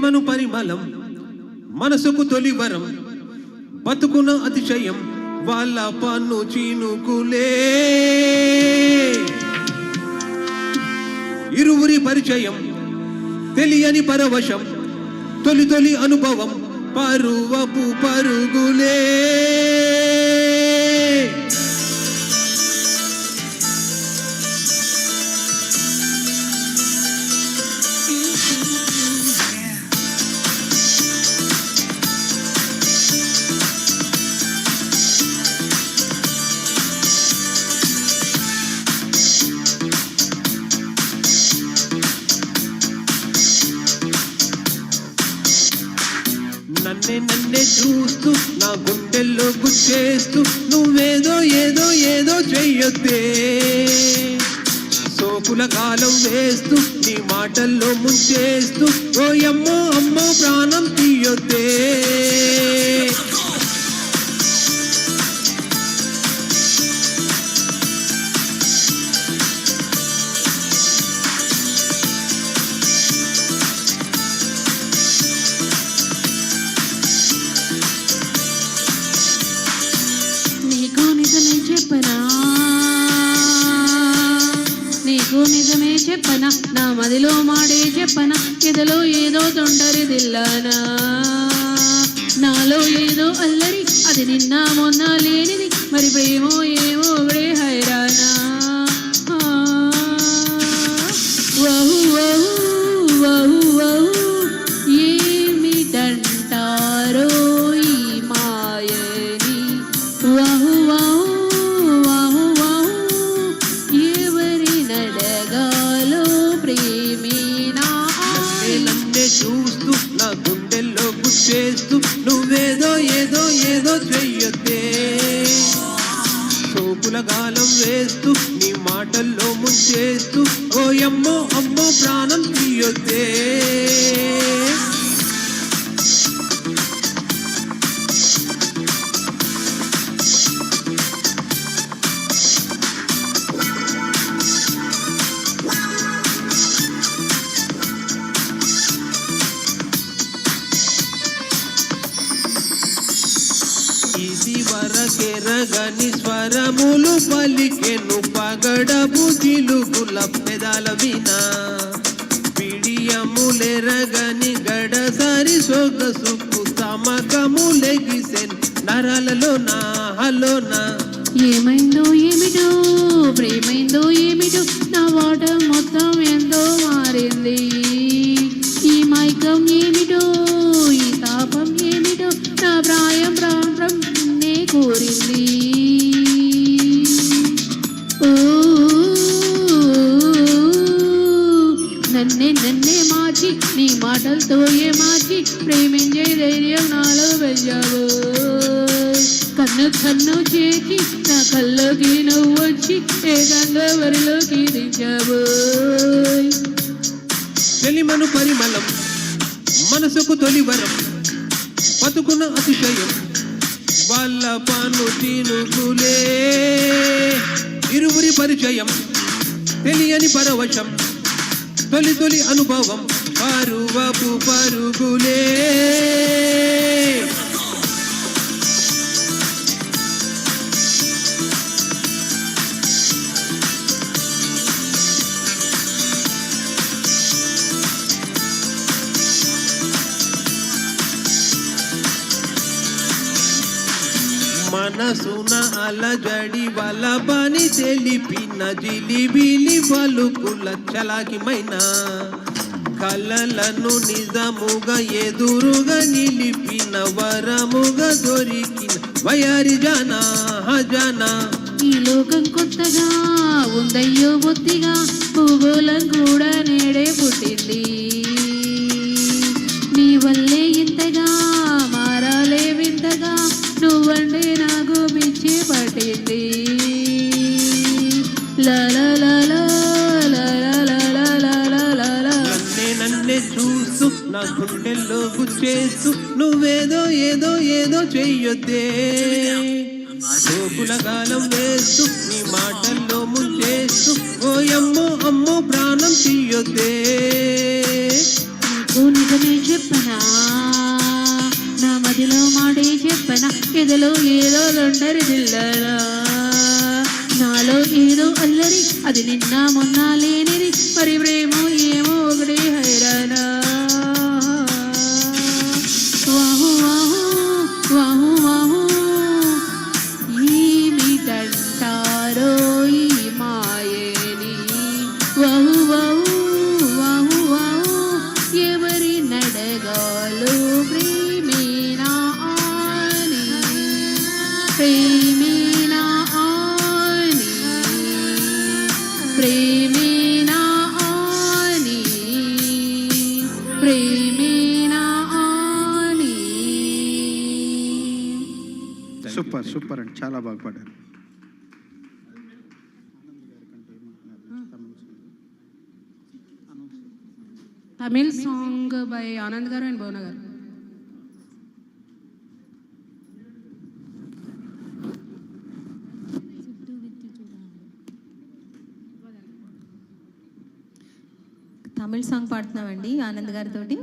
చెలిమను పరిమళం మనసుకు తొలివరం బతుకున అతిశయం వాళ్ళ పన్ను చీనుకులే ఇరువురి పరిచయం తెలియని పరవశం తొలి తొలి అనుభవం పరువపు పరుగులే నన్నే చూస్తూ నా గుండెల్లో గుచ్చేస్తూ నువ్వేదో ఏదో ఏదో చెయ్యొద్దే సోకుల కాలం వేస్తూ నీ మాటల్లో ముంచేస్తూ ఓయమ్మో అమ్మో ప్రాణం తీయొద్దే నీకు నిజమే చెప్పనా నా మదిలో మాడే చెప్పనా ఎదలో ఏదో తొండరి దిల్లానా నాలో ఏదో అల్లరి అది నిన్న మొన్న లేనిది మరి ప్రేమో ఏమో ఒడే హైరానా వహు వహు వహు వహు ఏమిటంటారో ఈ మాయని వహు వహు చూస్తూ నా గుండెల్లో గుచ్చేస్తూ నువ్వేదో ఏదో ఏదో చెయ్యొద్దే సోకుల గాలం వేస్తూ నీ మాటల్లో ముంచేస్తూ ఓయమ్మో అమ్మో ప్రాణం తీయొద్దే ఇది వరకెరగని స్వరములు పలికెను పగడపు జిలుగుల పెదాల వినా పిడియములెరగని గడసరి సొగసుకు సమకములెగిసెన్ నరాలలోనా హలోనా ఏమైందో ఏమిటో ప్రేమైందో ఏమిటో నా వాట మొత్తం ఎంతో మారింది ఈ మైకం ఏమిటో ఈ తాపం ఏమిటో నా ప్రాయం ప్రాంతం నే కోరింది ఓ నన్నే మార్చి నీ మాటలతో ఏ మార్చి ప్రేమించే ధైర్యం నాలో పెంచావు కన్ను చేసి నా కళ్ళకి నువ్వు వచ్చి ఏకంగా వరిలోకి దించావు చెలిమను పరిమళం మనసుకు తొలివరం బతుకున అతిశయం వాళ్ళ పన్ను చీనుకులే ఇరువురి పరిచయం తెలియని పరవశం తొలి తొలి అనుభవం పరువపు పరుగులే మనసున అలజడి వలబని తెలిపిన జిలిబిలి పలుకుల చలాకిమైన కలలను నిజముగా ఎదురుగా నిలిపిన వరముగా దొరికిన వయారి జానా హజానా ఈ లోకం కొత్తగా ఉందయ్యో బొత్తిగా భూగోళం కూడా నేడే పుట్టింది నీ వల్లే ఇంతగా మారాలే వింతగా నువ్వంటే నాకు పిచ్చి పట్టింది నన్నే చూస్తూ నా గుండెల్లో గుచ్చేస్తూ నువ్వేదో ఏదో ఏదో చెయ్యొద్దే సోకుల కాలం వేస్తూ నీ మాటల్లో ముంచేస్తూ ఓయమ్మో అమ్మో ప్రాణం తీయొద్దే నిజమే చెప్పను ఎదలో ఏదో లొండరి దిల్లనా నాలో ఏదో అల్లరి అది నిన్న మొన్న లేనిది మరి ప్రేమ ఏమో ఒకటే హైరానా వాహు వాహు వాహు వాహు ఏమిటంటారో ఈ మాయని వాహు వాహు వాహు వాహు ఎవరి నడగాలో ప్రేమేనా అని ప్రేమేనా అని ప్రేమేనా అని ప్రేమేనా అని సూపర్ సూపర్ అండి, చాలా బాగా పాడారు. తమిళ్ సాంగ్ బై ఆనంద్ గారు అండ్ భువన గారు. తమిళ్ సాంగ్ పాడుతున్నామండి ఆనంద్ గారితోటి.